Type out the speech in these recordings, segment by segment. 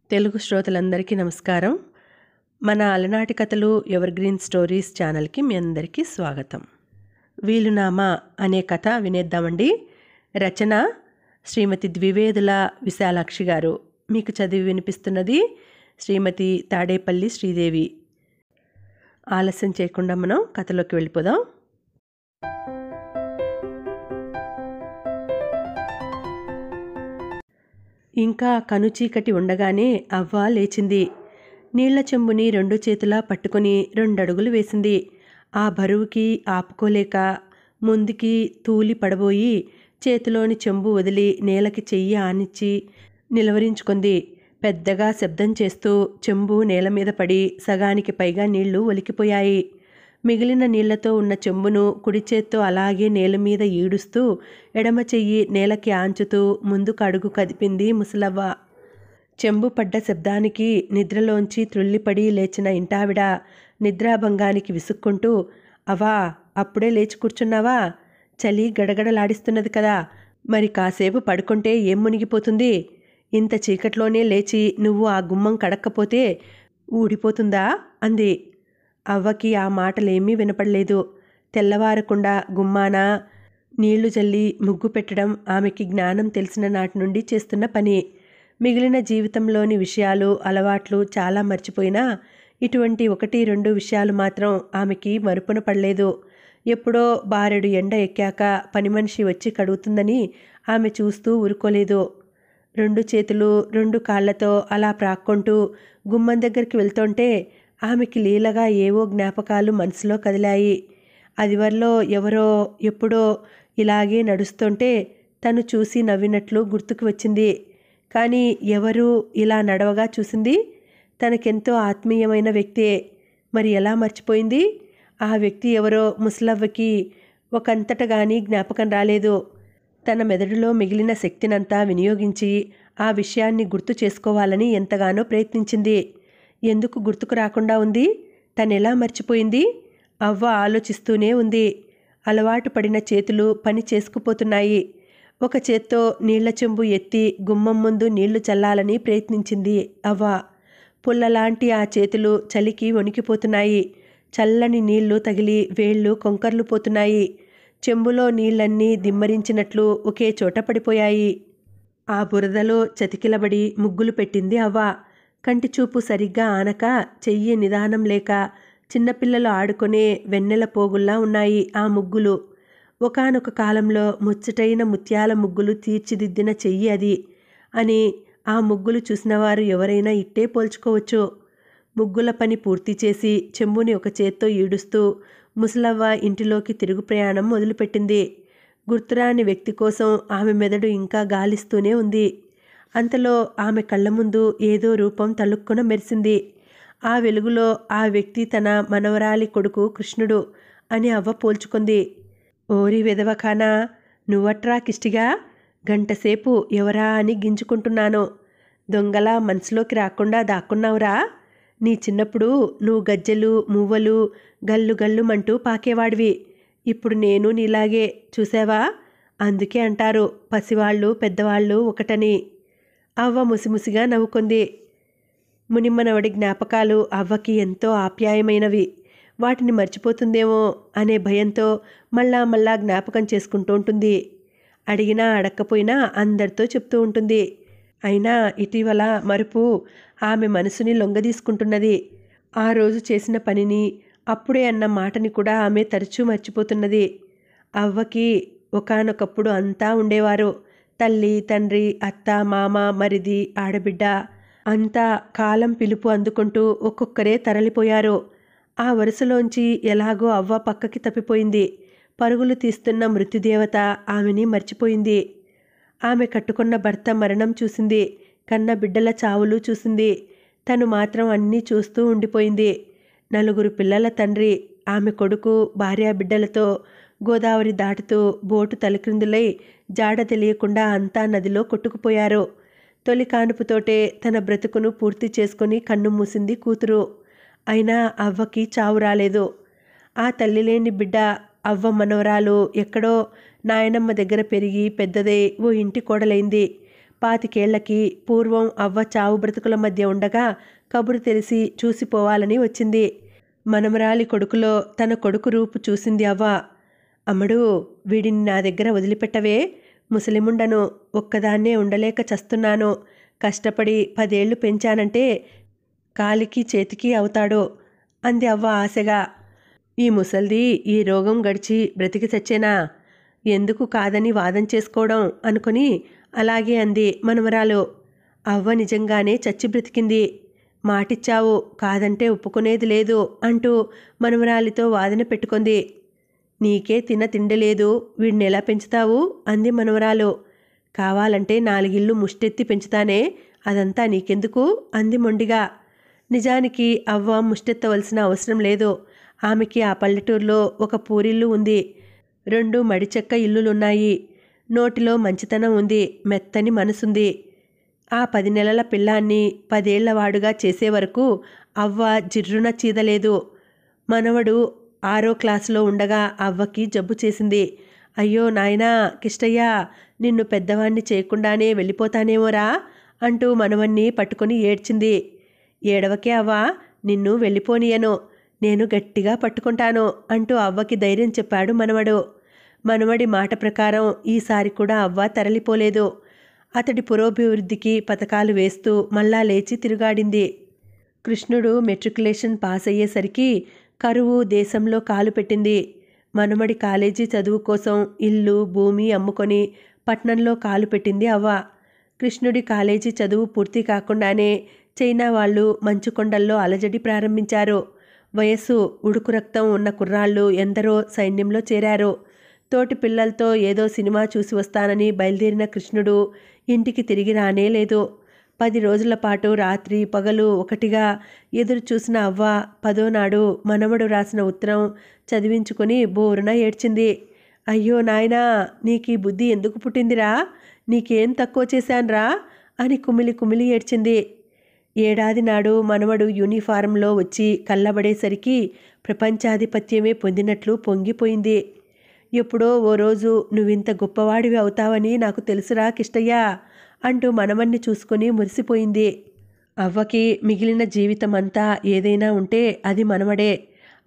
తెలుగు శ్రోతలందరికీ నమస్కారం. మన అలనాటి కథలు ఎవర్ గ్రీన్ స్టోరీస్ ఛానల్కి మీ అందరికీ స్వాగతం. వీలునామా అనే కథ వినేద్దామండి. రచన శ్రీమతి ద్వివేదుల విశాలాక్షి గారు. మీకు చదివి వినిపిస్తున్నది శ్రీమతి తాడేపల్లి శ్రీదేవి. ఆలస్యం చేయకుండా మనం కథలోకి వెళ్ళిపోదాం. ఇంకా కనుచీకటి ఉండగానే అవ్వ లేచింది. నీళ్ల చెంబుని 2 చేతులా పట్టుకుని 2 అడుగులు వేసింది. ఆ బరువుకి ఆపుకోలేక ముందుకి తూలి పడబోయి చేతిలోని చెంబు వదిలి నేలకి చెయ్యి ఆనిచ్చి నిలవరించుకుంది. పెద్దగా శబ్దం చేస్తూ చెంబు నేల మీద పడి సగానికి పైగా నీళ్లు ఒలికిపోయాయి. మిగిలిన నీళ్లతో ఉన్న చెంబును కుడి చేత్తో అలాగే నేల మీద ఈడుస్తూ ఎడమ చెయ్యి నేలకి ఆంచుతూ ముందుకు అడుగు కదిపింది ముసలవ్వ. చెంబు పడ్డ శబ్దానికి నిద్రలోంచి త్రుళ్ళిపడి లేచిన ఇంటావిడ నిద్రాభంగానికి విసుక్కుంటూ, అవా అప్పుడే లేచి కూర్చున్నావా? చలి గడగడలాడిస్తున్నది కదా, మరి కాసేపు పడుకుంటే ఏం మునిగిపోతుంది? ఇంత చీకట్లోనే లేచి నువ్వు ఆ గుమ్మం కడక్కపోతే ఊడిపోతుందా అంది. అవ్వకి ఆ మాటలేమీ వినపడలేదు. తెల్లవారకుండా గుమ్మాన నీళ్లు జల్లి ముగ్గు పెట్టడం ఆమెకి జ్ఞానం తెలిసిన నాటి నుండి చేస్తున్న పని. మిగిలిన జీవితంలోని విషయాలు అలవాట్లు చాలా మర్చిపోయినా ఇటువంటి 1-2 విషయాలు మాత్రం ఆమెకి మరుపున పడలేదు. ఎప్పుడో బారెడు ఎండ ఎక్కాక పని మనిషి వచ్చి కడుగుతుందని ఆమె చూస్తూ ఊరుకోలేదు. 2 చేతులు 2 కాళ్లతో అలా ప్రాక్కుంటూ గుమ్మం దగ్గరికి వెళ్తుంటే ఆమెకి లీలగా ఏవో జ్ఞాపకాలు మనసులో కదిలాయి. అదివరలో ఎవరో ఎప్పుడో ఇలాగే నడుస్తుంటే తను చూసి నవ్వినట్లు గుర్తుకు వచ్చింది. కానీ ఎవరు ఇలా నడవగా చూసింది? తనకెంతో ఆత్మీయమైన వ్యక్తే. మరి ఎలా మర్చిపోయింది? ఆ వ్యక్తి ఎవరో ముసలవ్వకి ఒకంతటగాని జ్ఞాపకం రాలేదు. తన మెదడులో మిగిలిన శక్తినంతా వినియోగించి ఆ విషయాన్ని గుర్తు చేసుకోవాలని ఎంతగానో ప్రయత్నించింది. ఎందుకు గుర్తుకు రాకుండా ఉంది? తనెలా మర్చిపోయింది? అవ్వ ఆలోచిస్తూనే ఉంది. అలవాటు పడిన చేతులు పని చేసుకుపోతున్నాయి. ఒక చేత్తో నీళ్ల చెంబు ఎత్తి గుమ్మం ముందు నీళ్లు చల్లాలని ప్రయత్నించింది అవ్వ. పుల్లలాంటి ఆ చేతులు చలికి వణికిపోతున్నాయి. చల్లని నీళ్లు తగిలి వేళ్లు కొంకర్లు పోతున్నాయి. చెంబులో నీళ్లన్నీ దిమ్మరించినట్లు ఒకే చోట పడిపోయాయి. ఆ బురదలో చతికిలబడి ముగ్గులు పెట్టింది అవ్వ. కంటి చూపు సరిగ్గా ఆనక, చెయ్యి నిదానం లేక చిన్నపిల్లలు ఆడుకునే వెన్నెల పోగుల్లా ఉన్నాయి ఆ ముగ్గులు. ఒకానొక కాలంలో ముచ్చటైన ముత్యాల ముగ్గులు తీర్చిదిద్దిన చెయ్యి అది అని ఆ ముగ్గులు చూసినవారు ఎవరైనా ఇట్టే పోల్చుకోవచ్చు. ముగ్గుల పని పూర్తి చేసి చెంబుని ఒక చేత్తో ఈడుస్తూ ముసలవ్వ ఇంటిలోకి తిరుగు ప్రయాణం మొదలుపెట్టింది. గుర్తురాని వ్యక్తి కోసం ఆమె మెదడు ఇంకా గాలిస్తూనే ఉంది. అంతలో ఆమె కళ్ళ ముందు ఏదో రూపం తళుక్కున మెరిసింది. ఆ వెలుగులో ఆ వ్యక్తి తన మనవరాలి కొడుకు కృష్ణుడు అని అవ్వ పోల్చుకుంది. ఓరి వెదవఖానా, నువ్వట్రా కిష్టిగా? గంటసేపు ఎవరా అని గింజుకుంటున్నాను. దొంగలా మనసులోకి రాకుండా దాక్కున్నావురా? నీ చిన్నప్పుడు నువ్వు గజ్జెలు మువ్వలు గల్లు గల్లుమంటూ పాకేవాడివి. ఇప్పుడు నేను నీలాగే, చూసావా? అందుకే అంటారు పసివాళ్ళు పెద్దవాళ్ళు ఒకటని. అవ్వ ముసిముసిగా నవ్వుకుంది. మునిమనవడి జ్ఞాపకాలు అవ్వకి ఎంతో ఆప్యాయమైనవి. వాటిని మర్చిపోతుందేమో అనే భయంతో మళ్ళా జ్ఞాపకం చేసుకుంటూ ఉంటుంది. అడిగినా అడక్కపోయినా అందరితో చెప్తూ ఉంటుంది. అయినా ఇటీవల మరుపు ఆమె మనసుని లొంగదీసుకుంటున్నది. ఆ రోజు చేసిన పనిని, అప్పుడే అన్న మాటని కూడా ఆమె తరచూ మర్చిపోతున్నది. అవ్వకి ఒకానొకప్పుడు అంతా ఉండేవారు. తల్లి తండ్రి అత్త మామ మరిది ఆడబిడ్డ అంతా కాలం పిలుపు అందుకుంటూ ఒక్కొక్కరే తరలిపోయారు. ఆ వరుసలోంచి ఎలాగో అవ్వ పక్కకి తప్పిపోయింది. పరుగులు తీస్తున్న మృత్యుదేవత ఆమెని మర్చిపోయింది. ఆమె కట్టుకున్న భర్త మరణం చూసింది. కన్న బిడ్డల చావులు చూసింది. తను మాత్రం అన్నీ చూస్తూ ఉండిపోయింది. 4 పిల్లల తండ్రి ఆమె కొడుకు భార్యాబిడ్డలతో గోదావరి దాటుతూ బోటు తలక్రిందులై జాడ తెలియకుండా అంతా నదిలో కొట్టుకుపోయారు. తొలి కానుపుతోటే తన బ్రతుకును పూర్తి చేసుకుని కన్ను మూసింది కూతురు. అయినా అవ్వకి చావు రాలేదు. ఆ తల్లి లేని బిడ్డ అవ్వ మనవరాలు ఎక్కడో నాయనమ్మ దగ్గర పెరిగి పెద్దదై ఓ ఇంటి కోడలైంది. పాతికేళ్లకి పూర్వం అవ్వ చావు బ్రతుకుల మధ్య ఉండగా కబురు తెలిసి చూసిపోవాలని వచ్చింది. మనమరాలి కొడుకులో తన కొడుకు రూపు చూసింది అవ్వ. అమ్మడు, వీడిని నా దగ్గర వదిలిపెట్టవే, ముసలిముండను, ఒక్కదాన్నే ఉండలేక చస్తున్నాను. కష్టపడి 10 ఏళ్లు పెంచానంటే కాలికి చేతికి అవుతాడు అంది అవ్వ ఆశగా. ఈ ముసల్ది ఈ రోగం గడిచి బ్రతికి చచ్చేనా, ఎందుకు కాదని వాదం చేసుకోవడం అనుకుని అలాగే అంది మనమరాలు. అవ్వ నిజంగానే చచ్చి బ్రతికింది. మాటిచ్చావు, కాదంటే ఒప్పుకునేది లేదు అంటూ మనమరాలితో వాదన పెట్టుకుంది. నీకే తిండి లేదు, వీడిని ఎలా పెంచుతావు అంది మనవరాలు. కావాలంటే 4 ఇళ్ళు ముష్టెత్తి పెంచుతానే, అదంతా నీకెందుకు అంది మొండిగా. నిజానికి అవ్వ ముష్టెత్తవలసిన అవసరం లేదు. ఆమెకి ఆ పల్లెటూరులో ఒక పూరిల్లు ఉంది. 2 మడిచెక్క ఇల్లులున్నాయి. నోటిలో మంచితనం ఉంది, మెత్తని మనసుంది. ఆ 10 నెలల పిల్లాన్ని 10 ఏళ్లవాడుగా చేసే వరకు అవ్వ జిర్రున చీదలేదు. మనవడు 6వ క్లాసులో ఉండగా అవ్వకి జబ్బు చేసింది. అయ్యో నాయనా కిష్టయ్య, నిన్ను పెద్దవాణ్ణి చేయకుండానే వెళ్ళిపోతానేమోరా అంటూ మనవన్ని పట్టుకొని ఏడ్చింది. ఏడవకే అవ్వా, నిన్ను వెళ్ళిపోనీయను, నేను గట్టిగా పట్టుకుంటాను అంటూ అవ్వకి ధైర్యం చెప్పాడు మనవడు. మనవడి మాట ప్రకారం ఈసారి కూడా అవ్వ తరలిపోలేదు. అతడి పురోభివృద్ధికి పథకాలు వేస్తూ మళ్ళా లేచి తిరుగాడింది. కృష్ణుడు మెట్రికులేషన్ పాస్ అయ్యేసరికి కరువు దేశంలో కాలు పెట్టింది. మనమడి కాలేజీ చదువు కోసం ఇల్లు భూమి అమ్ముకొని పట్నంలో కాలు పెట్టింది అవ్వ. కృష్ణుడి కాలేజీ చదువు పూర్తి కాకుండానే చైనా వాళ్ళు మంచుకొండల్లో అలజడి ప్రారంభించారు. వయస్సు ఉడుకు రక్తం ఉన్న కుర్రాళ్ళు ఎందరో సైన్యంలో చేరారు. తోటి పిల్లలతో ఏదో సినిమా చూసి వస్తానని బయలుదేరిన కృష్ణుడు ఇంటికి తిరిగి రానే లేదు. 10 రోజుల పాటు రాత్రి పగలు ఒకటిగా ఎదురు చూసిన అవ్వ 10వ నాడు మనవడు రాసిన ఉత్తరం చదివించుకుని బోరున ఏడ్చింది. అయ్యో నాయనా, నీకీ బుద్ధి ఎందుకు పుట్టిందిరా, నీకేం తక్కువ చేశాన్రా అని కుమిలి కుమిలి ఏడ్చింది. ఏడాది నాడు మనవడు యూనిఫారంలో వచ్చి కళ్ళబడేసరికి ప్రపంచాధిపత్యమే పొందినట్లు పొంగిపోయింది. ఎప్పుడో ఓ రోజు నువ్వింత గొప్పవాడివి అవుతావని నాకు తెలుసురా కిష్టయ్య అంటూ మనవన్ని చూసుకుని మురిసిపోయింది. అవ్వకి మిగిలిన జీవితమంతా ఏదైనా ఉంటే అది మనవడే.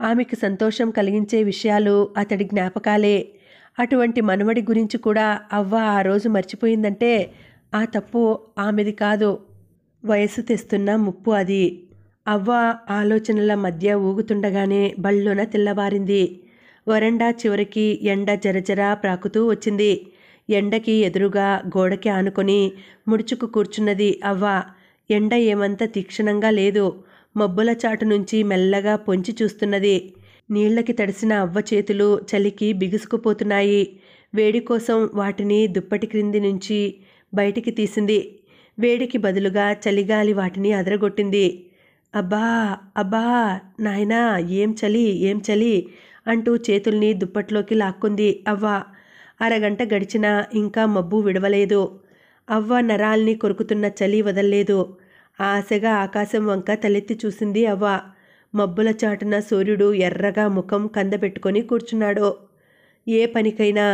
ఆమెకు సంతోషం కలిగించే విషయాలు అతడి జ్ఞాపకాలే. అటువంటి మనవడి గురించి కూడా అవ్వ ఆ రోజు మర్చిపోయిందంటే ఆ తప్పు ఆమెది కాదు, వయసు తెస్తున్న ముప్పు అది. అవ్వ ఆలోచనల మధ్య ఊగుతుండగానే బళ్ళున తెల్లవారింది. వరండా చివరికి ఎండ జరజరా ప్రాకుతూ వచ్చింది. ఎండకి ఎదురుగా గోడకి ఆనుకొని ముడుచుకు కూర్చున్నది అవ్వ. ఎండ ఏమంత తీక్షణంగా లేదు. మబ్బుల చాటు నుంచి మెల్లగా పొంచి చూస్తున్నది. నీళ్లకి తడిసిన అవ్వ చేతులు చలికి బిగుసుకుపోతున్నాయి. వేడి కోసం వాటిని దుప్పటి క్రింది నుంచి బయటికి తీసింది. వేడికి బదులుగా చలిగాలి వాటిని అదరగొట్టింది. అబ్బా అబ్బా నాయనా, ఏం చలి ఏం చలి అంటూ చేతుల్ని దుప్పట్లోకి లాక్కుంది అవ్వ. అరగంట గడిచినా ఇంకా మబ్బు విడవలేదు. అవ్వ నరాల్ని కొరుకుతున్న చలి వదల్లేదు. ఆశగా ఆకాశం వంక తలెత్తి చూసింది అవ్వ. మబ్బుల చాటున సూర్యుడు ఎర్రగా ముఖం కందపెట్టుకొని కూర్చున్నాడు. ఏ పనికైనా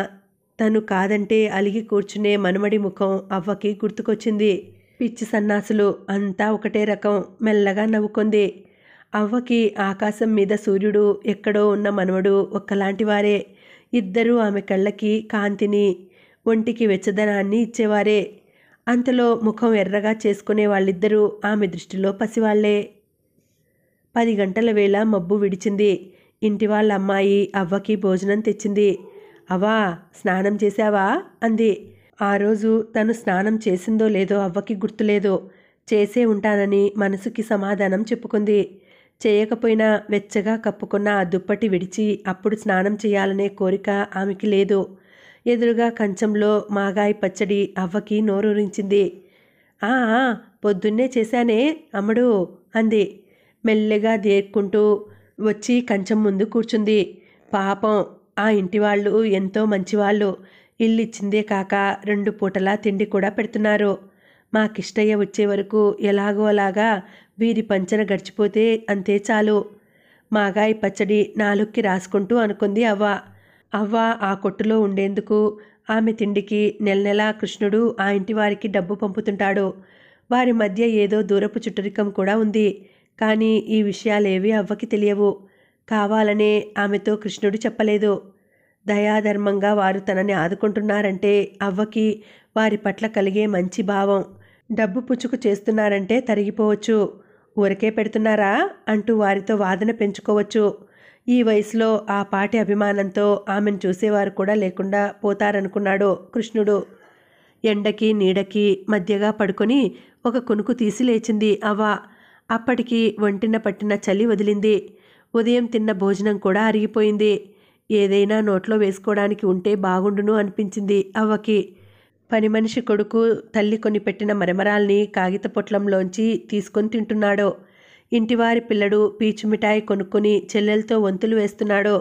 తను కాదంటే అలిగి కూర్చునే మనమడి ముఖం అవ్వకి గుర్తుకొచ్చింది. పిచ్చి సన్నాసులు అంతా ఒకటే రకం. మెల్లగా నవ్వుకుంది. అవ్వకి ఆకాశం మీద సూర్యుడు, ఎక్కడో ఉన్న మనవడు ఒక్కలాంటివారే. ఇద్దరూ ఆమె కళ్ళకి కాంతిని, ఒంటికి వెచ్చదనాన్ని ఇచ్చేవారే. అంతలో ముఖం ఎర్రగా చేసుకునే వాళ్ళిద్దరూ ఆమె దృష్టిలో పసివాళ్లే. 10 గంటల వేళ మబ్బు విడిచింది. ఇంటి వాళ్ళ అమ్మాయి అవ్వకి భోజనం తెచ్చింది. అవ్వా, స్నానం చేశావా అంది. ఆ రోజు తను స్నానం చేసిందో లేదో అవ్వకి గుర్తులేదు. చేసే ఉంటానని మనసుకి సమాధానం చెప్పుకుంది. చేయకపోయినా వెచ్చగా కప్పుకున్న ఆ దుప్పటి విడిచి అప్పుడు స్నానం చేయాలనే కోరిక ఆమెకి లేదు. ఎదురుగా కంచంలో మాగాయి పచ్చడి అవ్వకి నోరూరించింది. ఆ పొద్దున్నే చేశానే అమ్మడు అంది. మెల్లగా దేక్కుంటూ వచ్చి కంచం ముందు కూర్చుంది. పాపం ఆ ఇంటివాళ్ళు ఎంతో మంచివాళ్ళు. ఇల్లిచ్చిందే కాక 2 పూటలా తిండి కూడా పెడుతున్నారు. మా కిష్టయ్య వచ్చే వరకు ఎలాగో అలాగా వీరి పంచన గడిచిపోతే అంతే చాలు. మాగాయి పచ్చడి నాలుక్కి రాసుకుంటూ అనుకుంది అవ్వ. అవ్వ ఆ కొట్టులో ఉండేందుకు ఆమె తిండికి నెల నెలా కృష్ణుడు ఆ ఇంటి వారికి డబ్బు పంపుతుంటాడు. వారి మధ్య ఏదో దూరపు చుట్టరికం కూడా ఉంది. కానీ ఈ విషయాలేవీ అవ్వకి తెలియవు. కావాలనే ఆమెతో కృష్ణుడు చెప్పలేదు. దయాధర్మంగా వారు తనని ఆదుకుంటున్నారంటే అవ్వకి వారి పట్ల కలిగే మంచి భావం. డబ్బు పుచ్చుకు చేస్తున్నారంటే తరిగిపోవచ్చు. ఊరకే పెడుతున్నారా అంటూ వారితో వాదన పెంచుకోవచ్చు. ఈ వయసులో ఆ పాటి అభిమానంతో ఆమెను చూసేవారు కూడా లేకుండా పోతారనుకున్నాడు కృష్ణుడు. ఎండకి నీడకి మధ్యగా పడుకొని ఒక కునుకు తీసి లేచింది అవ్వ. అప్పటికి ఒంటిన పట్టిన చలి వదిలింది. ఉదయం తిన్న భోజనం కూడా అరిగిపోయింది. ఏదైనా నోట్లో వేసుకోవడానికి ఉంటే బాగుండును అనిపించింది అవ్వకి. పని మనిషి కొడుకు తల్లి కొని పెట్టిన మరమరాల్ని కాగిత పొట్లంలోంచి తీసుకొని తింటున్నాడు. ఇంటివారి పిల్లడు పీచు మిఠాయి కొనుక్కొని చెల్లెలతో వంతులు వేస్తున్నాడు.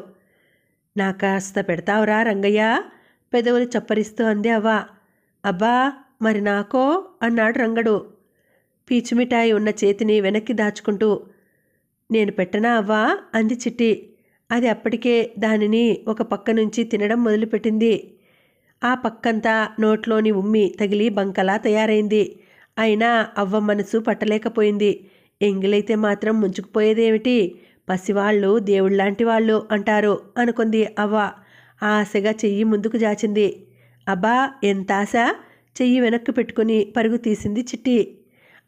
నా కాస్త పెడతావురా రంగయ్య, పెదవులు చప్పరిస్తూ అంది అవ్వ. అబ్బా మరి నాకో అన్నాడు రంగడు పీచు మిఠాయి ఉన్న చేతిని వెనక్కి దాచుకుంటూ. నేను పెట్టనా అవ్వా అంది చిట్టి. అది అప్పటికే దానిని ఒక పక్క నుంచి తినడం మొదలుపెట్టింది. ఆ పక్కంతా నోట్లోని ఉమ్మి తగిలి బంకలా తయారైంది. అయినా అవ్వ మనసు పట్టలేకపోయింది. ఎంగిలైతే మాత్రం ముంచుకుపోయేదేమిటి, పసివాళ్ళు దేవుళ్లాంటి వాళ్ళు అంటారు అనుకుంది అవ్వ. ఆశగా చెయ్యి ముందుకు జాచింది. అబ్బా ఎంత ఆశ! చెయ్యి వెనక్కు పెట్టుకుని పరుగు తీసింది చిట్టి.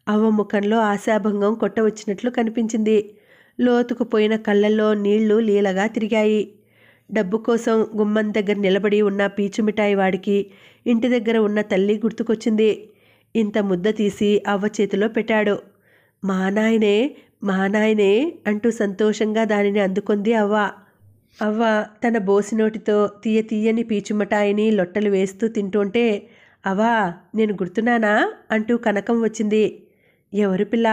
అవ్వ ముఖంలో ఆశాభంగం కొట్టవచ్చినట్లు కనిపించింది. లోతుకుపోయిన కళ్ళల్లో నీళ్లు లీలగా తిరిగాయి. డబ్బు కోసం గుమ్మం దగ్గర నిలబడి ఉన్న పీచు మిఠాయి వాడికి ఇంటి దగ్గర ఉన్న తల్లి గుర్తుకొచ్చింది. ఇంత ముద్ద తీసి అవ్వ చేతిలో పెట్టాడు. మా నాయనే, మా నాయనే అంటూ సంతోషంగా దానిని అందుకుంది అవ్వ. అవ్వ తన బోసి నోటితో తీయ తీయని పీచు మిఠాయిని లొట్టలు వేస్తూ తింటుంటే, అవ్వా నేను గుర్తున్నానా అంటూ కనకం వచ్చింది. ఎవరు పిల్ల,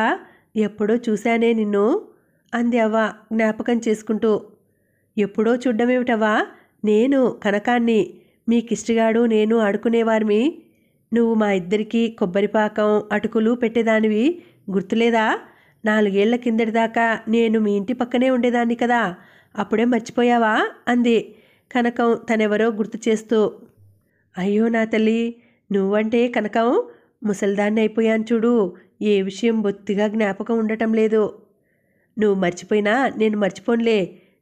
ఎప్పుడో చూశానే నిన్ను అంది అవ్వ జ్ఞాపకం చేసుకుంటూ. ఎప్పుడో చూడ్డమేమిటవ్వా, నేను కనకాన్ని, మీ కిష్టిగాడు నేను ఆడుకునేవారిమి. నువ్వు మా ఇద్దరికీ కొబ్బరిపాకం అటుకులు పెట్టేదానివి గుర్తులేదా? 4 ఏళ్ల కిందటి దాకా నేను మీ ఇంటి పక్కనే ఉండేదాన్ని కదా, అప్పుడే మర్చిపోయావా అంది కనకం తనెవరో గుర్తు చేస్తూ. అయ్యో నా తల్లి, నువ్వంటే కనకం, ముసల్దాన్ని అయిపోయాను చూడు. ఏ విషయం బొత్తిగా జ్ఞాపకం ఉండటం లేదు. నువ్వు మర్చిపోయినా నేను మర్చిపోన్లే.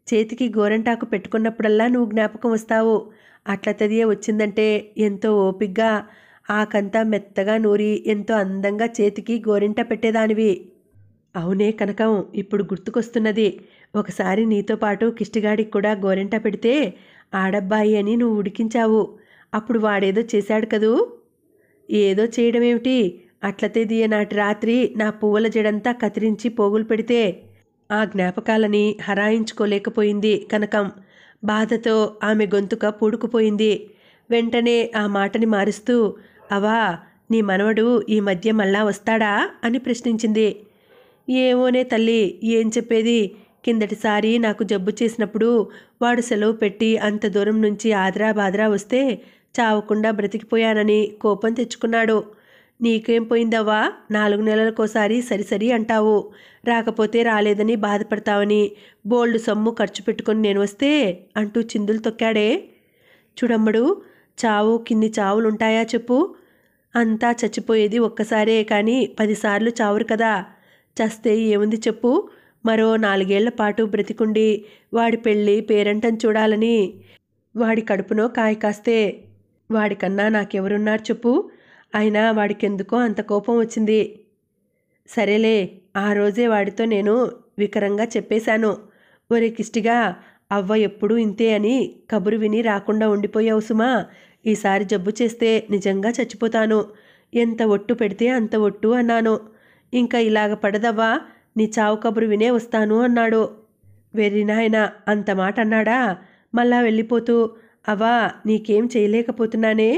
చేతికి గోరంటాకు పెట్టుకున్నప్పుడల్లా నువ్వు జ్ఞాపకం వస్తావు. అట్ల తదియే వచ్చిందంటే ఎంతో ఓపిగ్గా ఆకంతా మెత్తగా నూరి ఎంతో అందంగా చేతికి గోరింట పెట్టేదానివి. అవునే కనకం, ఇప్పుడు గుర్తుకొస్తున్నది. ఒకసారి నీతో పాటు కిష్టిగాడికి కూడా గోరింట పెడితే ఆడబ్బాయి అని నువ్వు ఉడికించావు. అప్పుడు వాడేదో చేశాడు కదూ. ఏదో చేయడమేమిటి, అట్ల తేదీయ నాటి రాత్రి నా పువ్వుల జడంతా కత్తిరించి పోగులు పెడితే ఆ జ్ఞాపకాలని హరాయించుకోలేకపోయింది కనకం. బాధతో ఆమె గొంతుక పూడుకుపోయింది. వెంటనే ఆ మాటని మారుస్తూ, అవా నీ మనవడు ఈ మధ్య మళ్ళా వస్తాడా అని ప్రశ్నించింది. ఏమోనే తల్లి, ఏం చెప్పేది. కిందటిసారి నాకు జబ్బు చేసినప్పుడు వాడు సెలవు పెట్టి అంత దూరం నుంచి ఆద్రా బాద్రా వస్తే చావకుండా బ్రతికిపోయానని కోపం తెచ్చుకున్నాడు. నీకేం పోయిందవ్వా, 4 నెలలకోసారి సరిసరి అంటావు, రాకపోతే రాలేదని బాధపడతావని బోల్డ్ సొమ్ము ఖర్చు పెట్టుకొని నేను వస్తే అంటూ చిందులు తొక్కాడే. చూడమ్మడు, చావు కిన్ని చావులుంటాయా చెప్పు. అంతా చచ్చిపోయేది ఒక్కసారే కానీ 10 సార్లు చావురు కదా. చస్తే ఏముంది చెప్పు. మరో 4 ఏళ్ల పాటు బ్రతికుండి వాడి పెళ్ళి పేరంటం చూడాలని వాడి కడుపునో కాయ కాస్తే వాడికన్నా నాకెవరున్నారు చెప్పు. అయినా వాడికెందుకో అంత కోపం వచ్చింది. సరేలే, ఆ రోజే వాడితో నేను వికరంగా చెప్పేశాను. ఒరే కిష్టిగా, అవ్వ ఎప్పుడూ ఇంతే అని కబురు విని రాకుండా ఉండిపోయావు సుమా. ఈసారి జబ్బు చేస్తే నిజంగా చచ్చిపోతాను. ఎంత ఒట్టు పెడితే అంత ఒట్టు అన్నాను. ఇంకా ఇలాగ పడదవ్వా, నీ చావు కబురు వినే వస్తాను అన్నాడు. వెర్రినాయన, అంత మాట అన్నాడా? మళ్ళా వెళ్ళిపోతూ, అవ్వా నీకేం చేయలేకపోతున్నానే,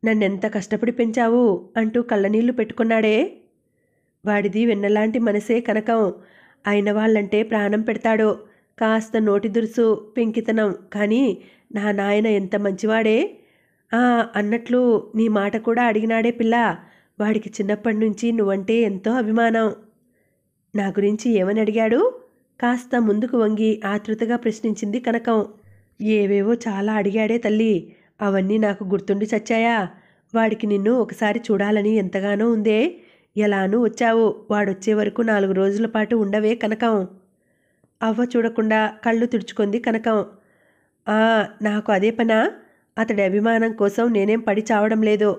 నన్నెంత కష్టపడి పెంచావు అంటూ కళ్ళనీళ్లు పెట్టుకున్నాడే. వాడిది వెన్నలాంటి మనసే కనకం. అయిన వాళ్ళంటే ప్రాణం పెడతాడు. కాస్త నోటి దురుసు, పెంకితనం, కానీ నా నాయన ఎంత మంచివాడే. అన్నట్లు నీ మాట కూడా అడిగినాడే పిల్ల. వాడికి చిన్నప్పటి నుంచి నువ్వంటే ఎంతో అభిమానం. నా గురించి ఏమని అడిగాడు? కాస్త ముందుకు వంగి ఆతృతగా ప్రశ్నించింది కనకం. ఏవేవో చాలా అడిగాడే తల్లి. అవన్నీ నాకు గుర్తుండి చచ్చాయా? వాడికి నిన్ను ఒకసారి చూడాలని ఎంతగానో ఉందే. ఎలానూ వచ్చావు. వాడొచ్చే వరకు 4 రోజుల పాటు ఉండవే కనకం. అవ్వ చూడకుండా కళ్ళు తుడుచుకుంది కనకం. ఆ, నాకు అదే పనా? అతడి అభిమానం కోసం నేనేం పడి చావడం లేదు.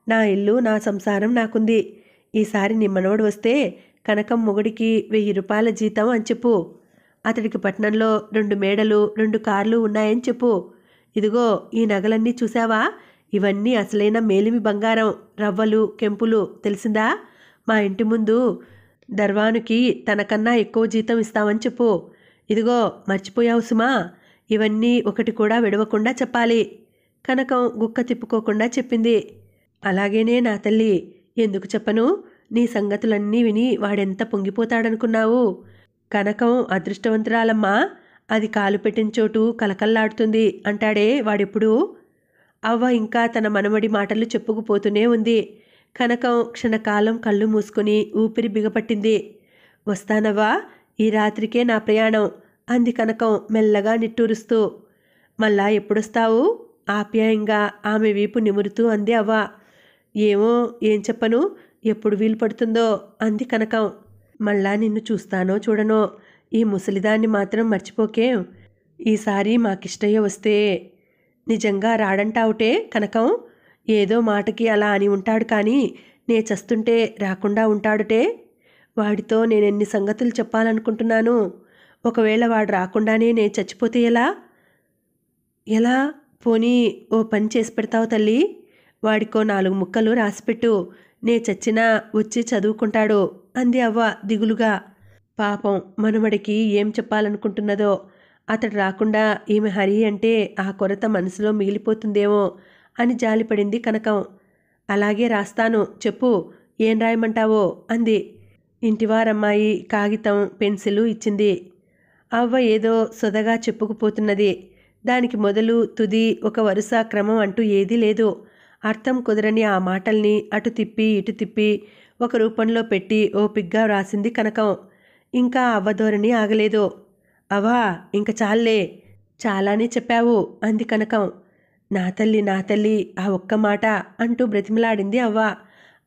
నా ఇల్లు నా సంసారం నాకుంది. ఈసారి నీ మనవడు వస్తే కనకం మొగుడికి 1000 రూపాయల జీతం అని చెప్పు. అతడికి పట్నంలో 2 మేడలు 2 కార్లు ఉన్నాయని చెప్పు. ఇదిగో ఈ నగలన్నీ చూసావా? ఇవన్నీ అసలైన మేలిమి బంగారం, రవ్వలు కెంపులు, తెలిసిందా? మా ఇంటి ముందు దర్వానుకి తనకన్నా ఎక్కువ జీతం ఇస్తామని చెప్పు. ఇదిగో మర్చిపోయావు సుమా, ఇవన్నీ ఒకటి కూడా విడవకుండా చెప్పాలి. కనకం గుక్క తిప్పుకోకుండా చెప్పింది. అలాగేనే నా తల్లి, ఎందుకు చెప్పను? నీ సంగతులన్నీ విని వాడెంత పొంగిపోతాడనుకున్నావు? కనకం అదృష్టవంతురాలమ్మా, అది కాలు పెట్టిన చోటు కలకల్లాడుతుంది అంటాడే వాడెప్పుడు. అవ్వ ఇంకా తన మనమడి మాటలు చెప్పుకుపోతూనే ఉంది. కనకం క్షణకాలం కళ్ళు మూసుకొని ఊపిరి బిగపట్టింది. వస్తానవ్వా, ఈ రాత్రికే నా ప్రయాణం అంది కనకం మెల్లగా నిట్టూరుస్తూ. మళ్ళా ఎప్పుడొస్తావు? ఆప్యాయంగా ఆమె వీపు నిమురుతూ అంది అవ్వ. ఏమో, ఏం చెప్పను, ఎప్పుడు వీలు పడుతుందో అంది కనకం. మళ్ళా నిన్ను చూస్తానో చూడనో, ఈ ముసలిదాన్ని మాత్రం మర్చిపోకేం. ఈసారి మాకిష్టయ్య వస్తే. నిజంగా రాడంటావుటే కనకం? ఏదో మాటకి అలా అని ఉంటాడు కానీ నే చస్తుంటే రాకుండా ఉంటాడుటే. వాడితో నేనెన్ని సంగతులు చెప్పాలనుకుంటున్నాను. ఒకవేళ వాడు రాకుండానే నేను చచ్చిపోతే ఎలా? ఎలా? పోనీ ఓ పని చేసి పెడతావు తల్లి. వాడికో 4 ముక్కలు రాసిపెట్టు. నే చచ్చినా వచ్చి చదువుకుంటాడు అంది అవ్వ దిగులుగా. పాపం మనమడికి ఏం చెప్పాలనుకుంటున్నదో. అతడు రాకుండా ఈమె హరి అంటే ఆ కొరత మనసులో మిగిలిపోతుందేమో అని జాలిపడింది కనకం. అలాగే రాస్తాను, చెప్పు, ఏం రాయమంటావో అంది. ఇంటివారమ్మాయి కాగితం పెన్సిలు ఇచ్చింది. అవ్వ ఏదో సొదగా చెప్పుకుపోతున్నది. దానికి మొదలు తుది ఒక వరుస క్రమం అంటూ ఏదీ లేదు. అర్థం కుదరని ఆ మాటల్ని అటు తిప్పి ఇటు తిప్పి ఒక రూపంలో పెట్టి ఓపిగ్గా వ్రాసింది కనకం. ఇంకా అవ్వధోరణి ఆగలేదు. అవా, ఇంక చాలే, చాలానే చెప్పావు అంది కనకం. నా తల్లి నా తల్లి, ఆ ఒక్క మాట అంటూ బ్రతిమలాడింది అవ్వ.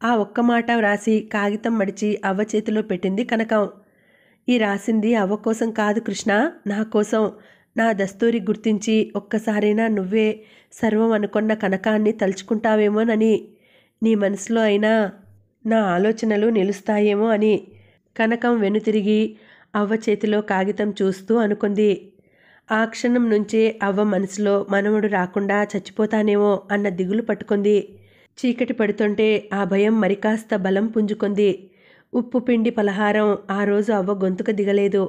ఆ ఒక్క మాట వ్రాసి కాగితం మడిచి అవ్వ చేతిలో పెట్టింది కనకం. ఈ రాసింది అవ్వ కోసం కాదు కృష్ణ, నా కోసం. నా దస్తూరి గుర్తించి ఒక్కసారైనా నువ్వే సర్వం అనుకున్న కనకాన్ని తలుచుకుంటావేమోనని. నీ మనసులో అయినా నా ఆలోచనలు నిలుస్తాయేమో అని. కనకం వెనుతిరిగి అవ్వ చేతిలో కాగితం చూస్తూ అనుకుంది. ఆ క్షణం నుంచే అవ్వ మనసులో మనవడు రాకుండా చచ్చిపోతానేమో అన్న దిగులు పట్టుకుంది. చీకటి పడుతుంటే ఆ భయం మరికాస్త బలం పుంజుకుంది. ఉప్పు పిండి పలహారం ఆ రోజు అవ్వ గొంతుకు దిగలేదు.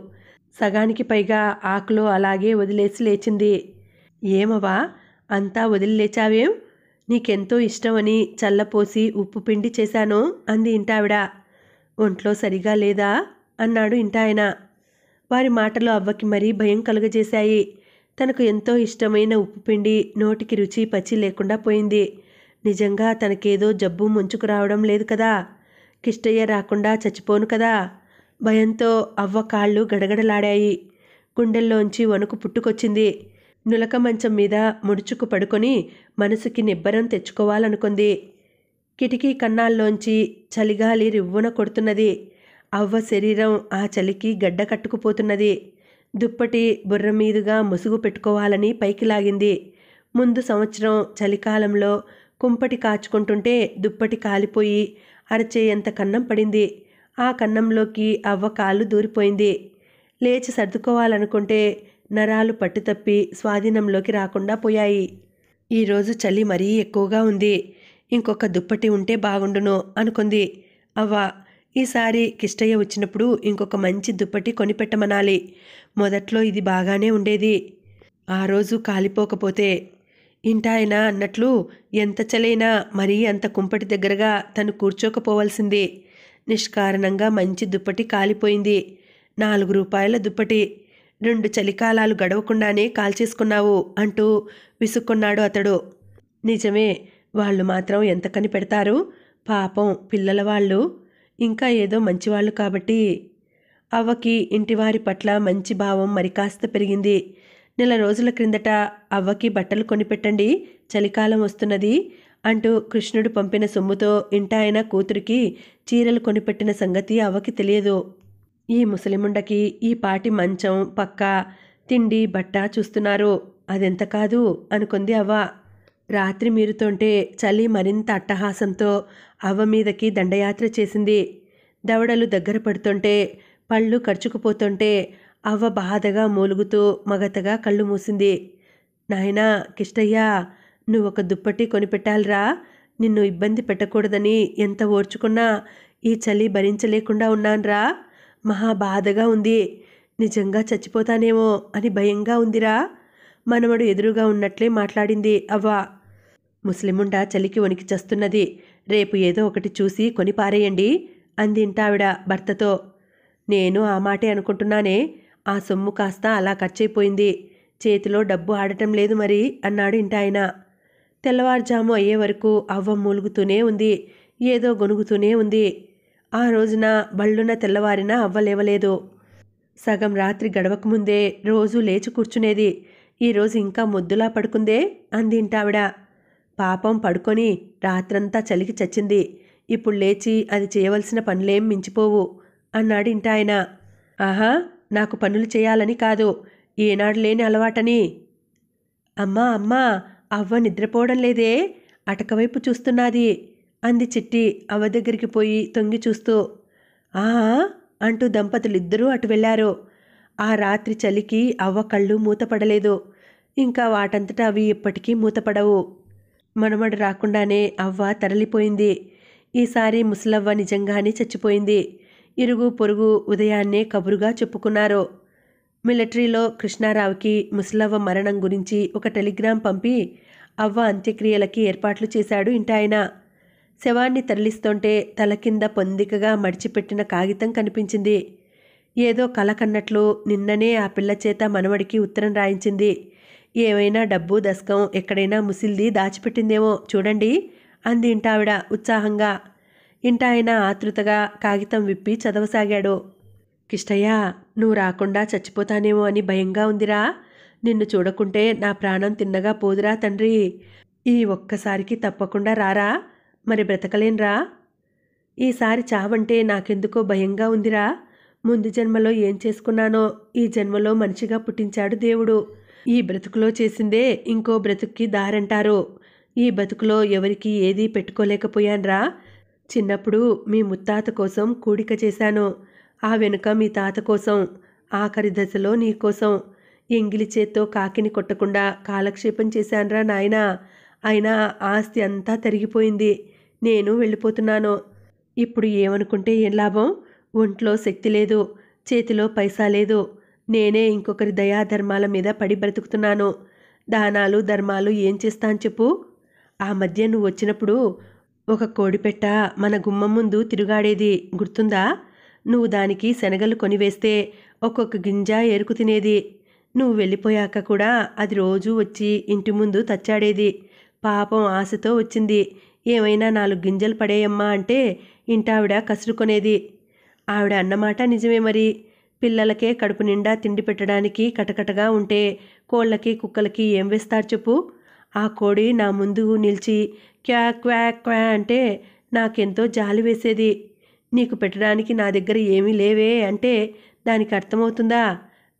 సగానికి పైగా ఆకులో అలాగే వదిలేసి లేచింది. ఏమవ్వా, అంతా వదిలి లేచావేం? నీకెంతో ఇష్టమని చల్లపోసి ఉప్పు పిండి చేశాను అంది ఇంటావిడ. ఒంట్లో సరిగా లేదా అన్నాడు ఇంటాయన. వారి మాటలు అవ్వకి మరీ భయం కలుగజేశాయి. తనకు ఎంతో ఇష్టమైన ఉప్పు పిండి నోటికి రుచి పచ్చి లేకుండా పోయింది. నిజంగా తనకేదో జబ్బు ముంచుకు రావడం లేదు కదా? కిష్టయ్య రాకుండా చచ్చిపోను కదా? భయంతో అవ్వ కాళ్ళు గడగడలాడాయి. గుండెల్లోంచి వణుకు పుట్టుకొచ్చింది. నులక మంచం మీద ముడుచుకు పడుకొని మనసుకి నిబ్బరం తెచ్చుకోవాలనుకుంది. కిటికీ కన్నాల్లోంచి చలిగాలి రివ్వున కొడుతున్నది. అవ్వ శరీరం ఆ చలికి గడ్డ కట్టుకుపోతున్నది. దుప్పటి బుర్ర మీదుగా ముసుగు పెట్టుకోవాలని పైకి లాగింది. ముందు సంవత్సరం చలికాలంలో కుంపటి కాచుకుంటుంటే దుప్పటి కాలిపోయి అరచేయంత కన్నం పడింది. ఆ కన్నంలోకి అవ్వ కాళ్ళు దూరిపోయింది. లేచి సర్దుకోవాలనుకుంటే నరాలు పట్టుతప్పి స్వాధీనంలోకి రాకుండా పోయాయి. ఈరోజు చలి మరీ ఎక్కువగా ఉంది. ఇంకొక దుప్పటి ఉంటే బాగుండును అనుకుంది అవ్వ. ఈసారి కిష్టయ్య వచ్చినప్పుడు ఇంకొక మంచి దుప్పటి కొనిపెట్టమనాలి. మొదట్లో ఇది బాగానే ఉండేది, ఆ రోజు కాలిపోకపోతే. ఇంటాయన అన్నట్లు ఎంత చలైనా మరీ అంత కుంపటి దగ్గరగా తను కూర్చోకపోవలసింది. నిష్కారణంగా మంచి దుప్పటి కాలిపోయింది. 4 రూపాయల దుప్పటి. 2 చలికాలాలు గడవకుండానే కాల్చేసుకున్నావు అంటూ విసుక్కున్నాడు అతడు. నిజమే, వాళ్ళు మాత్రం ఎంత కనిపెడతారు పాపం పిల్లల వాళ్ళు. ఇంకా ఏదో మంచివాళ్ళు కాబట్టి. అవ్వకి ఇంటివారి పట్ల మంచి భావం మరికాస్త పెరిగింది. నెల రోజుల క్రిందట అవ్వకి బట్టలు కొనిపెట్టండి, చలికాలం వస్తున్నది అంటూ కృష్ణుడు పంపిన సొమ్ముతో ఇంటాయన కూతురికి చీరలు కొనిపెట్టిన సంగతి అవ్వకి తెలియదు. ఈ ముసలిముండకి ఈ పాటి మంచం, పక్క, తిండి, బట్ట చూస్తున్నారు. అదెంత కాదు అనుకుంది అవ్వ. రాత్రి మీరుతుంటే చలి మరింత అట్టహాసంతో అవ్వ మీదకి దండయాత్ర చేసింది. దవడలు దగ్గర పడుతుంటే, పళ్ళు ఖర్చుకుపోతుంటే అవ్వ బాధగా మూలుగుతూ మగతగా కళ్ళు మూసింది. నాయనా కిష్టయ్య, నువ్వొక దుప్పటి కొనిపెట్టాలిరా. నిన్ను ఇబ్బంది పెట్టకూడదని ఎంత ఓర్చుకున్నా ఈ చలి భరించలేకుండా ఉన్నాన్రా. మహా బాధగా ఉంది. నిజంగా చచ్చిపోతానేమో అని భయంగా ఉందిరా. మనవడు ఎదురుగా ఉన్నట్లే మాట్లాడింది అవ్వ. ముస్లిముండ చలికి వణికి చస్తున్నది. రేపు ఏదో ఒకటి చూసి కొని పారేయండి అంది ఇంటావిడ భర్తతో. నేను ఆ మాటే అనుకుంటున్నానే. ఆ సొమ్ము కాస్త అలా ఖర్చయిపోయింది. చేతిలో డబ్బు ఆడటం లేదు మరి అన్నాడు ఇంటాయన. తెల్లవారుజాము అయ్యే వరకు అవ్వ మూలుగుతూనే ఉంది. ఏదో గొనుగుతూనే ఉంది. ఆ రోజున బళ్ళున తెల్లవారిన అవ్వ లేవలేదు. సగం రాత్రి గడవకముందే రోజూ లేచి కూర్చునేది. ఈరోజు ఇంకా మొద్దులా పడుకుందే అంది ఇంటావిడ. పాపం పడుకొని రాత్రంతా చలికి చచ్చింది. ఇప్పుడు లేచి అది చేయవలసిన పనులేం మించిపోవు అన్నాడు ఇంటాయన. ఆహా, నాకు పనులు చేయాలని కాదు, ఏనాడు లేని అలవాటని. అమ్మా అమ్మా, అవ్వ నిద్రపోవడం లేదే, అటకవైపు చూస్తున్నది అంది చిట్టి అవ్వ దగ్గరికి పోయి తొంగి చూస్తూ. ఆహా అంటూ దంపతులిద్దరూ అటు వెళ్ళారు. ఆ రాత్రి చలికి అవ్వ కళ్ళు మూతపడలేదు. ఇంకా వాటంతటా అవి ఎప్పటికీ మూతపడవు. మనమడు రాకుండానే అవ్వ తరలిపోయింది. ఈసారి ముసలవ్వ నిజంగానే చచ్చిపోయింది. ఇరుగు పొరుగు ఉదయాన్నే కబురుగా చెప్పుకున్నారు. మిలిటరీలో కృష్ణారావుకి ముసలవ్వ మరణం గురించి ఒక టెలిగ్రామ్ పంపి అవ్వ అంత్యక్రియలకి ఏర్పాట్లు చేశాడు ఇంటాయన. శవాన్ని తరలిస్తుంటే తల కింద పొందికగా మడిచిపెట్టిన కాగితం కనిపించింది. ఏదో కల కన్నట్లు నిన్ననే ఆ పిల్ల చేత మనవడికి ఉత్తరం రాయించింది. ఏమైనా డబ్బు దశకం ఎక్కడైనా ముసిల్ది దాచిపెట్టిందేమో చూడండి అంది ఇంటావిడ ఉత్సాహంగా. ఇంటాయన ఆతృతగా కాగితం విప్పి చదవసాగాడు. కిష్టయ్య, నువ్వు రాకుండా చచ్చిపోతానేమో అని భయంగా ఉందిరా. నిన్ను చూడకుంటే నా ప్రాణం తిన్నగా పోదురా తండ్రి. ఈ ఒక్కసారికి తప్పకుండా రారా, మరి బ్రతకలేన్రా. ఈసారి చావంటే నాకెందుకో భయంగా ఉందిరా. ముందు జన్మలో ఏం చేసుకున్నానో ఈ జన్మలో మనిషిగా పుట్టించాడు దేవుడు. ఈ బ్రతుకులో చేసిందే ఇంకో బ్రతుక్కి దారంటారు. ఈ బతుకులో ఎవరికి ఏదీ పెట్టుకోలేకపోయాన్రా. చిన్నప్పుడు మీ ముత్తాత కోసం కూడిక చేశాను. ఆ వెనుక మీ తాత కోసం, ఆఖరి దశలో నీ కోసం ఎంగిలి చేత్తో కాకిని కొట్టకుండా కాలక్షేపం చేశాన్రా నాయనా. అయినా ఆస్తి అంతా తరిగిపోయింది. నేను వెళ్ళిపోతున్నాను. ఇప్పుడు ఏమనుకుంటే ఏం లాభం? ఒంట్లో శక్తి లేదు, చేతిలో పైసా లేదు. నేనే ఇంకొకరి దయాధర్మాల మీద పడి బ్రతుకుతున్నాను. దానాలు ధర్మాలు ఏం చేస్తాను చెప్పు. ఆ మధ్య నువ్వు వచ్చినప్పుడు ఒక కోడిపెట్ట మన గుమ్మం ముందు తిరుగాడేది గుర్తుందా? నువ్వు దానికి శనగలు కొనివేస్తే ఒక్కొక్క గింజ ఏరుకు తినేది. నువ్వు వెళ్ళిపోయాక కూడా అది రోజూ వచ్చి ఇంటి ముందు తచ్చాడేది. పాపం ఆశతో వచ్చింది. ఏమైనా 4 గింజలు పడేయమ్మా అంటే ఇంటావిడ కసురుకొనేది. ఆవిడ అన్నమాట నిజమే మరి. పిల్లలకే కడుపు నిండా తిండి పెట్టడానికి కటకటగా ఉంటే కోళ్ళకి కుక్కలకి ఏం వేస్తారు చెప్పు. ఆ కోడి నా ముందు నిలిచి క్వా క్వా క్వా అంటే నాకెంతో జాలి వేసేది. నీకు పెట్టడానికి నా దగ్గర ఏమీ లేవే అంటే దానికి అర్థమవుతుందా?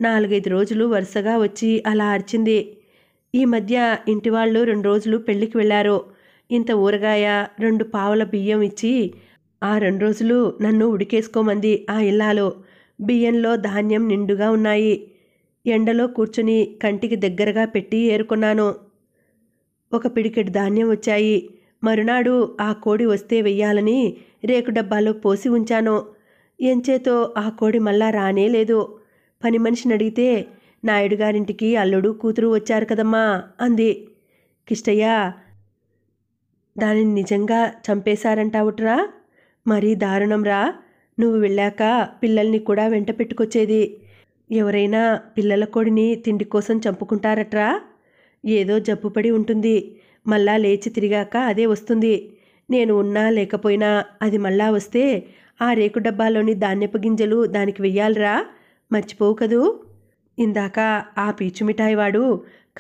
4-5 రోజులు వరుసగా వచ్చి అలా అరిచింది. ఈ మధ్య ఇంటివాళ్ళు 2 రోజులు పెళ్లికి వెళ్ళారు. ఇంత ఊరగాయ 2 పావుల బియ్యం ఇచ్చి ఆ 2 రోజులు నన్ను ఉడికేసుకోమంది ఆ ఇల్లాలు. బియ్యంలో ధాన్యం నిండుగా ఉన్నాయి. ఎండలో కూర్చుని కంటికి దగ్గరగా పెట్టి ఏరుకున్నాను. ఒక పిడికెడు ధాన్యం వచ్చాయి. మరునాడు ఆ కోడి వస్తే వెయ్యాలని రేకు డబ్బాలో పోసి ఉంచాను. ఎంచేతో ఆ కోడి మళ్ళా రానే లేదు. పని మనిషిని అడిగితే నాయుడు గారింటికి అల్లుడు కూతురు వచ్చారు కదమ్మా అంది. కిష్టయ్య, దానిని నిజంగా చంపేశారంటావుట్రా? మరీ దారుణంరా. నువ్వు వెళ్ళాక పిల్లల్ని కూడా వెంట పెట్టుకొచ్చేది. ఎవరైనా పిల్లల కోడిని తిండి కోసం చంపుకుంటారట్రా? ఏదో జబ్బుపడి ఉంటుంది. మళ్ళా లేచి తిరిగాక అదే వస్తుంది. నేను ఉన్నా లేకపోయినా అది మళ్ళా వస్తే ఆ రేకు డబ్బాలోని ధాన్యపు గింజలు దానికి వెయ్యాలిరా. మర్చిపోవు కదూ. ఇందాక ఆ పీచు మిఠాయి వాడు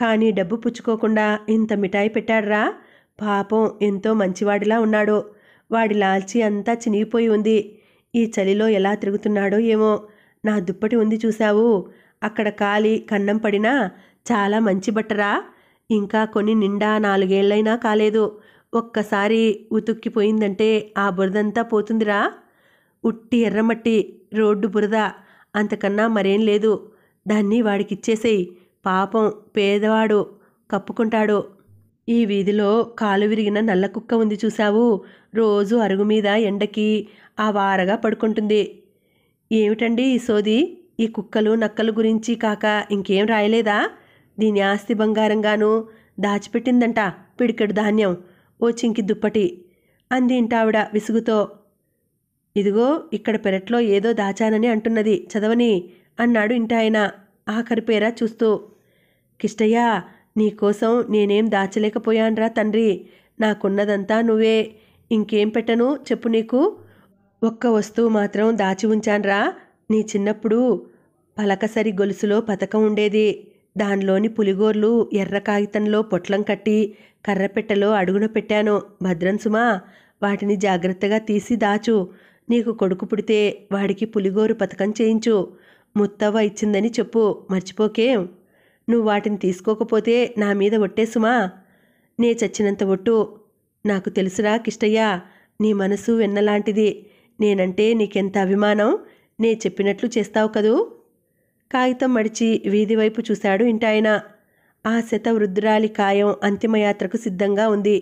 కానీ డబ్బు పుచ్చుకోకుండా ఇంత మిఠాయి పెట్టాడ్రా. పాపం ఎంతో మంచివాడిలా ఉన్నాడు. వాడి లాల్చీ అంతా చినిగిపోయి ఉంది. ఈ చలిలో ఎలా తిరుగుతున్నాడో ఏమో. నా దుప్పటి ఉంది చూశావు, అక్కడ కాలి కన్నం పడినా చాలా మంచి బట్టరా. ఇంకా కొని నిండా 4 ఏళ్లైనా కాలేదు. ఒక్కసారి ఉతుక్కిపోయిందంటే ఆ బురదంతా పోతుందిరా. ఉట్టి ఎర్రమట్టి, రోడ్డు బురద, అంతకన్నా మరేం లేదు. దాన్ని వాడికిచ్చేసేయి. పాపం పేదవాడు, కప్పుకుంటాడు. ఈ వీధిలో కాలు విరిగిన నల్ల కుక్క ఉంది చూశావు, రోజు అరుగు మీద ఎండకి ఆ వారగా పడుకుంటుంది. ఏమిటండి ఈ సోది? ఈ కుక్కలు నక్కలు గురించి కాక ఇంకేం రాయలేదా? దీని ఆస్తి బంగారంగాను దాచిపెట్టిందంట పిడికెడు ధాన్యం, ఓ చింకి దుప్పటి అంది ఇంటావిడ విసుగుతో. ఇదిగో ఇక్కడ పెరట్లో ఏదో దాచానని అంటున్నది, చదవని అన్నాడు ఇంటాయన ఆఖరి పేర చూస్తూ. కిష్టయ్య, నీకోసం నేనేం దాచలేకపోయాన్రా తండ్రి. నాకున్నదంతా నువ్వే. ఇంకేం పెట్టను చెప్పు నీకు? ఒక్క వస్తువు మాత్రం దాచి ఉంచాన్రా. నీ చిన్నప్పుడు పలకసరి గొలుసులో పతకం ఉండేది. దానిలోని పులిగోర్లు ఎర్ర కాగితంలో పొట్లం కట్టి కర్రపెట్టెలో అడుగున పెట్టాను. భద్రం సుమా, వాటిని జాగ్రత్తగా తీసి దాచు. నీకు కొడుకు పుడితే వాడికి పులిగోరు పతకం చేయించు. ముత్తవ్వ ఇచ్చిందని చెప్పు, మర్చిపోకేం. నువ్వు వాటిని తీసుకోకపోతే నా మీద ఒట్టేసుమా. నే చచ్చినంత ఒట్టు. నాకు తెలుసురా కిష్టయ్య, నీ మనసు వెన్నలాంటిది. నేనంటే నీకెంత అభిమానం. నే చెప్పినట్లు చేస్తావు కదూ. కాగితం మడిచి వీధి వైపు చూశాడు ఇంటాయన. ఆ శతవృద్ధురాలి కాయం అంతిమయాత్రకు సిద్ధంగా ఉంది.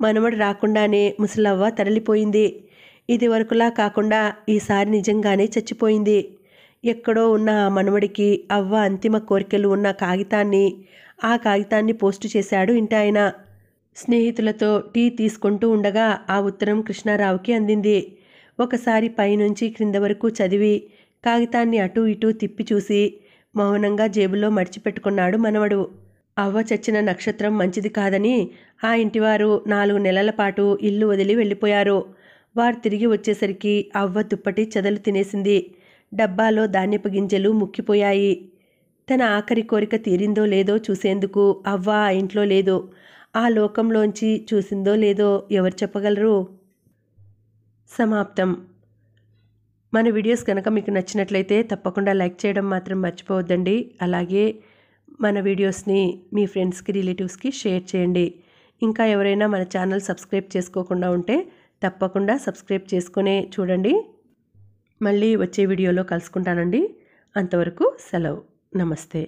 మనవడు రాకుండానే ముసలవ్వ తరలిపోయింది. ఇది వరకులా కాకుండా ఈసారి నిజంగానే చచ్చిపోయింది. ఎక్కడో ఉన్న ఆ మనవడికి అవ్వ అంతిమ కోరికలు ఉన్న ఆ కాగితాన్ని పోస్టు చేశాడు ఇంటాయన. స్నేహితులతో టీ తీసుకుంటూ ఉండగా ఆ ఉత్తరం కృష్ణారావుకి అందింది. ఒకసారి పైనుంచి క్రింద వరకు చదివి కాగితాన్ని అటూ ఇటూ తిప్పి చూసి మౌనంగా జేబులో మడిచిపెట్టుకున్నాడు మనవడు. అవ్వ చచ్చిన నక్షత్రం మంచిది కాదని ఆ ఇంటివారు 4 నెలల పాటు ఇల్లు వదిలి వెళ్ళిపోయారు. వారు తిరిగి వచ్చేసరికి అవ్వ దుప్పటి చెదలు తినేసింది. డబ్బాలో ధాన్యపు గింజలు ముక్కిపోయాయి. తన ఆఖరి కోరిక తీరిందో లేదో చూసేందుకు అవ్వ ఆ ఇంట్లో లేదు. ఆ లోకంలోంచి చూసిందో లేదో ఎవరు చెప్పగలరు? సమాప్తం. మన వీడియోస్ కనుక మీకు నచ్చినట్లయితే తప్పకుండా లైక్ చేయడం మాత్రం మర్చిపోవద్దండి. అలాగే మన వీడియోస్ని మీ ఫ్రెండ్స్కి, రిలేటివ్స్కి షేర్ చేయండి. ఇంకా ఎవరైనా మన ఛానల్ సబ్స్క్రైబ్ చేసుకోకుండా ఉంటే తప్పకుండా సబ్స్క్రైబ్ చేసుకునే చూడండి. మళ్ళీ వచ్చే వీడియోలో కలుసుకుంటానండి. అంతవరకు సెలవు. నమస్తే.